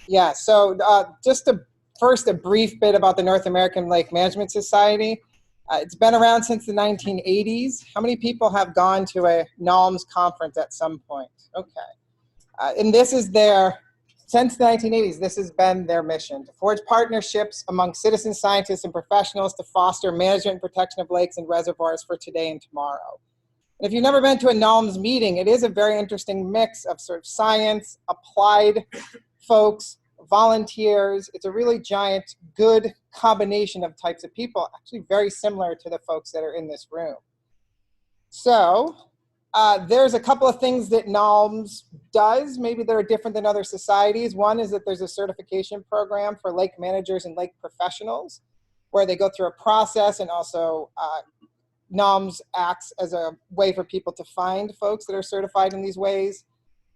Yeah, so first a brief bit about the North American Lake Management Society. It's been around since the 1980s. How many people have gone to a NALMS conference at some point? Okay. And this is since the 1980s, this has been their mission, to forge partnerships among citizen scientists and professionals to foster management and protection of lakes and reservoirs for today and tomorrow. And if you've never been to a NALMS meeting, it is a very interesting mix of sort of science, applied folks, volunteers. It's a really giant, good combination of types of people, actually very similar to the folks that are in this room. So there's a couple of things that NALMS does. Maybe they're different than other societies. One is that there's a certification program for lake managers and lake professionals, where they go through a process, and also NALMS acts as a way for people to find folks that are certified in these ways.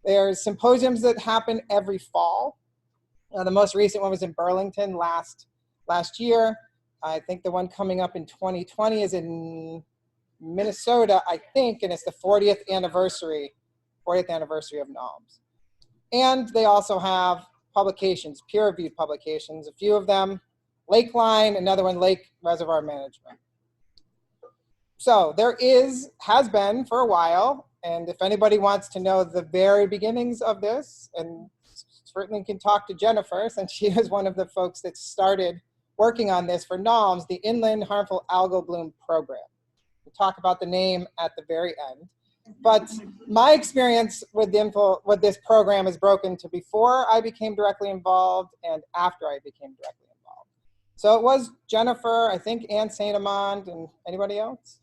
There's symposiums that happen every fall. The most recent one was in Burlington last year. I think the one coming up in 2020 is in Minnesota, I think, and it's the 40th anniversary of NALMS. And they also have publications, peer-reviewed publications, a few of them, Lakeline, another one, Lake Reservoir Management. So there has been for a while, and if anybody wants to know the very beginnings of this, and certainly can talk to Jennifer, since she was one of the folks that started working on this for NALMS, the Inland Harmful Algal Bloom Program. We'll talk about the name at the very end. But my experience with this program is broken to before I became directly involved and after I became directly involved. So it was Jennifer, I think Ann St. Amand, and anybody else?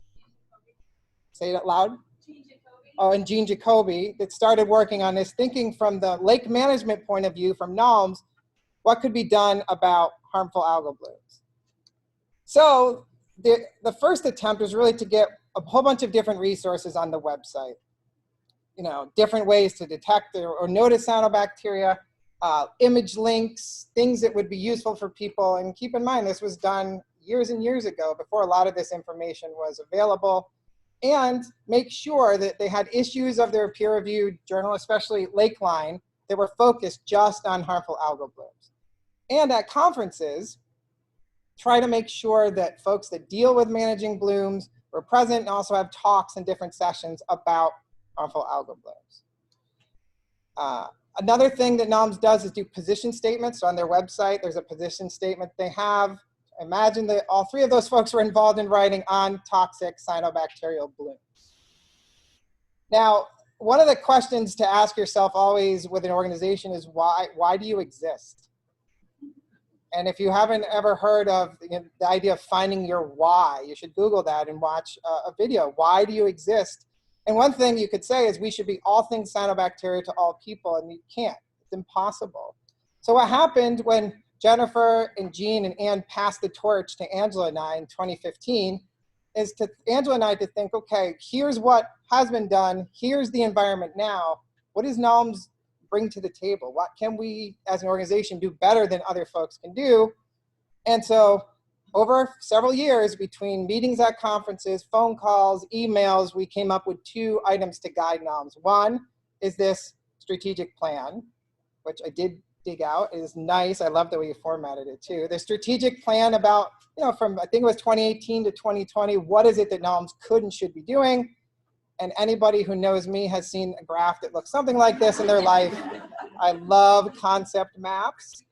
Say it out loud. Oh, and Jean Jacoby, that started working on this, thinking from the lake management point of view from NALMS, what could be done about harmful algal blooms. So the first attempt was really to get a whole bunch of different resources on the website. You know, different ways to detect or notice cyanobacteria, image links, things that would be useful for people. And keep in mind, this was done years and years ago, before a lot of this information was available. And make sure that they had issues of their peer-reviewed journal, especially Lakeline, that were focused just on harmful algal blooms. And at conferences, try to make sure that folks that deal with managing blooms were present, and also have talks and different sessions about harmful algal blooms. Another thing that NALMS does is do position statements. So on their website, there's a position statement they have. Imagine that all three of those folks were involved in writing on toxic cyanobacterial blooms. Now, one of the questions to ask yourself always with an organization is why do you exist? And if you haven't ever heard of the idea of finding your why, you should Google that and watch a video. Why do you exist? And one thing you could say is we should be all things cyanobacteria to all people, and you can't. It's impossible. So what happened when Jennifer and Jean and Ann passed the torch to Angela and I in 2015 is to Angela and I to think, okay, here's what has been done. Here's the environment now. What does NALMS bring to the table? What can we as an organization do better than other folks can do? And so over several years, between meetings at conferences, phone calls, emails, we came up with 2 items to guide NALMS. One is this strategic plan, which I did dig out. It is nice. I love the way you formatted it too. The strategic plan about, from I think it was 2018 to 2020, what is it that NALMS could and should be doing? And anybody who knows me has seen a graph that looks something like this in their life. I love concept maps.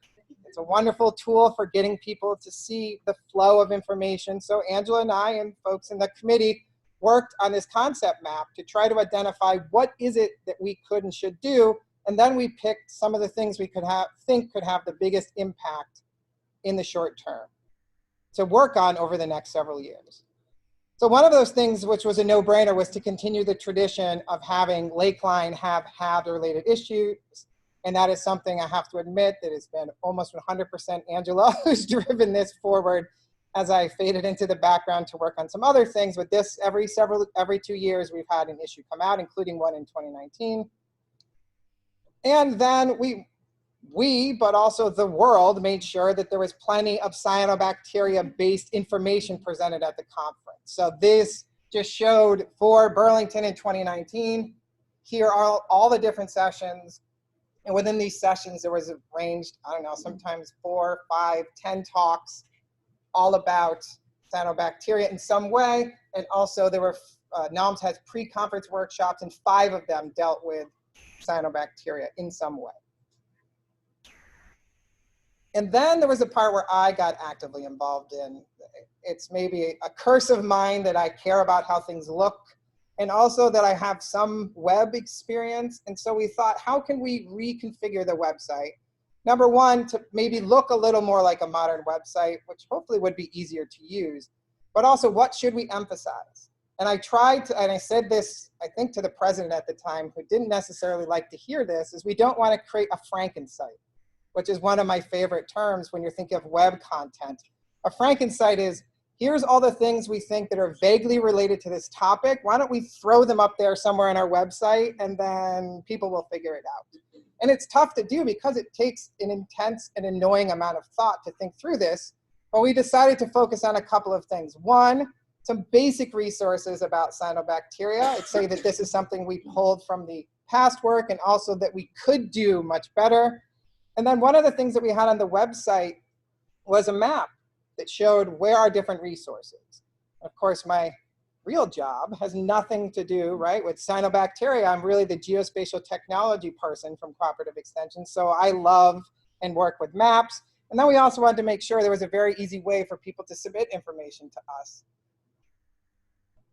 It's a wonderful tool for getting people to see the flow of information. So Angela and I and folks in the committee worked on this concept map to try to identify what is it that we could and should do. And then we picked some of the things we could think could have the biggest impact in the short term to work on over the next several years. So one of those things, which was a no-brainer, was to continue the tradition of having Lakeline have related issues. And that is something I have to admit that has been almost 100% Angela who's driven this forward as I faded into the background to work on some other things. But this, every 2 years, we've had an issue come out, including one in 2019. And then we, but also the world, made sure that there was plenty of cyanobacteria-based information presented at the conference. So this just showed for Burlington in 2019, here are all the different sessions. And within these sessions, there was arranged, I don't know, sometimes 4, 5, 10 talks all about cyanobacteria in some way. And also there were, NALMS has pre-conference workshops, and 5 of them dealt with cyanobacteria in some way. And then there was a part where I got actively involved in. It's maybe a curse of mine that I care about how things look, and also that I have some web experience. And so we thought, how can we reconfigure the website? Number one, to maybe look a little more like a modern website, which hopefully would be easier to use. But also, what should we emphasize? And I tried to, and I said this, I think, to the president at the time, who didn't necessarily like to hear this, is we don't want to create a Frankensite, which is one of my favorite terms when you're thinking of web content. A Frankensite is, here's all the things we think that are vaguely related to this topic. Why don't we throw them up there somewhere on our website, and then people will figure it out. And it's tough to do because it takes an intense and annoying amount of thought to think through this. But we decided to focus on a couple of things. One, some basic resources about cyanobacteria. I'd say that this is something we pulled from the past work, and also that we could do much better. And then one of the things that we had on the website was a map that showed where are different resources. Of course, my real job has nothing to do, right, with cyanobacteria. I'm really the geospatial technology person from Cooperative Extension, so I love and work with maps. And then we also wanted to make sure there was a very easy way for people to submit information to us.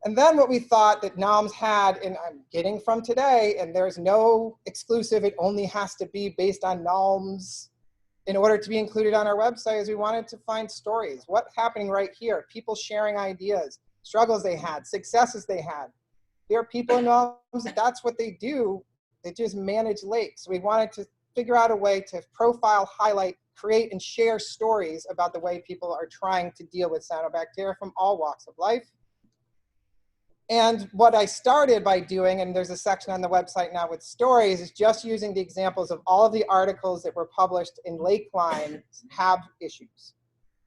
And then what we thought that NALMS had, and I'm getting from today, and there's no exclusive, it only has to be based on NALMS in order to be included on our website, is we wanted to find stories. What's happening right here? People sharing ideas, struggles they had, successes they had. There are people in NALMS that that's what they do. They just manage lakes. We wanted to figure out a way to profile, highlight, create, and share stories about the way people are trying to deal with cyanobacteria from all walks of life. And what I started by doing, and there's a section on the website now with stories, is just using the examples of all of the articles that were published in Lakeline HAB issues.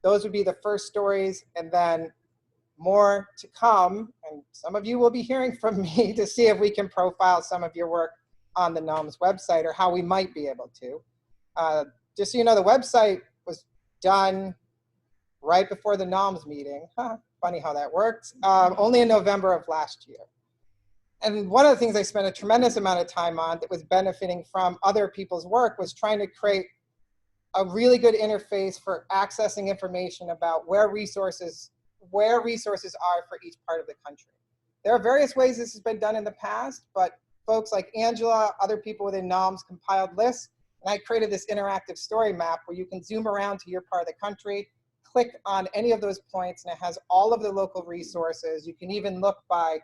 Those would be the first stories, and then more to come. And some of you will be hearing from me to see if we can profile some of your work on the NALMS website, or how we might be able to. Just so you know, the website was done right before the NALMS meeting. Funny how that worked. Only in November of last year. And one of the things I spent a tremendous amount of time on that was benefiting from other people's work was trying to create a really good interface for accessing information about where resources are for each part of the country. There are various ways this has been done in the past, but folks like Angela, other people within NALMS compiled lists, and I created this interactive story map where you can zoom around to your part of the country, click on any of those points, and it has all of the local resources. You can even look by,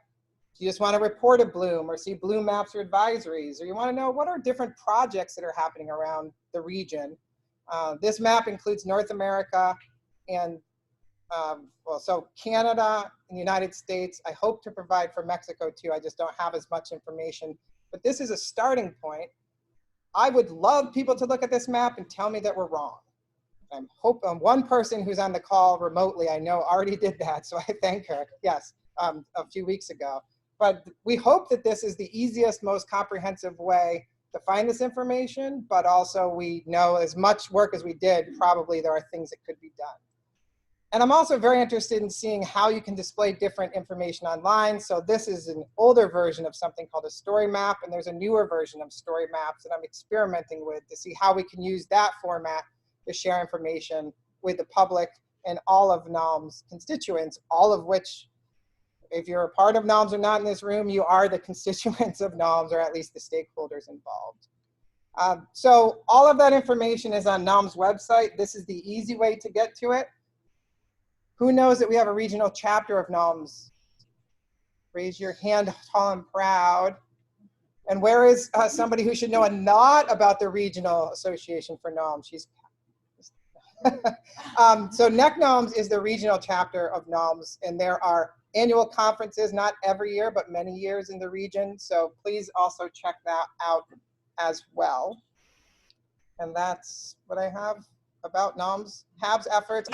if you just want to report a bloom or see bloom maps or advisories, or you want to know what are different projects that are happening around the region. This map includes North America and, so Canada and the United States. I hope to provide for Mexico too. I just don't have as much information, but this is a starting point. I would love people to look at this map and tell me that we're wrong. One person who's on the call remotely, I know, already did that, so I thank her. Yes, a few weeks ago. But we hope that this is the easiest, most comprehensive way to find this information, but also we know as much work as we did, probably there are things that could be done. And I'm also very interested in seeing how you can display different information online. So this is an older version of something called a StoryMap, and there's a newer version of StoryMaps that I'm experimenting with to see how we can use that format to share information with the public and all of NALMS constituents, all of which, if you're a part of NALMS or not in this room, you are the constituents of NALMS, or at least the stakeholders involved. So all of that information is on NALMS website. This is the easy way to get to it. Who knows that we have a regional chapter of NALMS? Raise your hand, tall and proud. And where is somebody who should know a lot about the Regional Association for NALMS? She's so NEC-NALMS is the regional chapter of NALMS, and there are annual conferences, not every year, but many years in the region. So please also check that out as well. And that's what I have about NALMS HAB's efforts.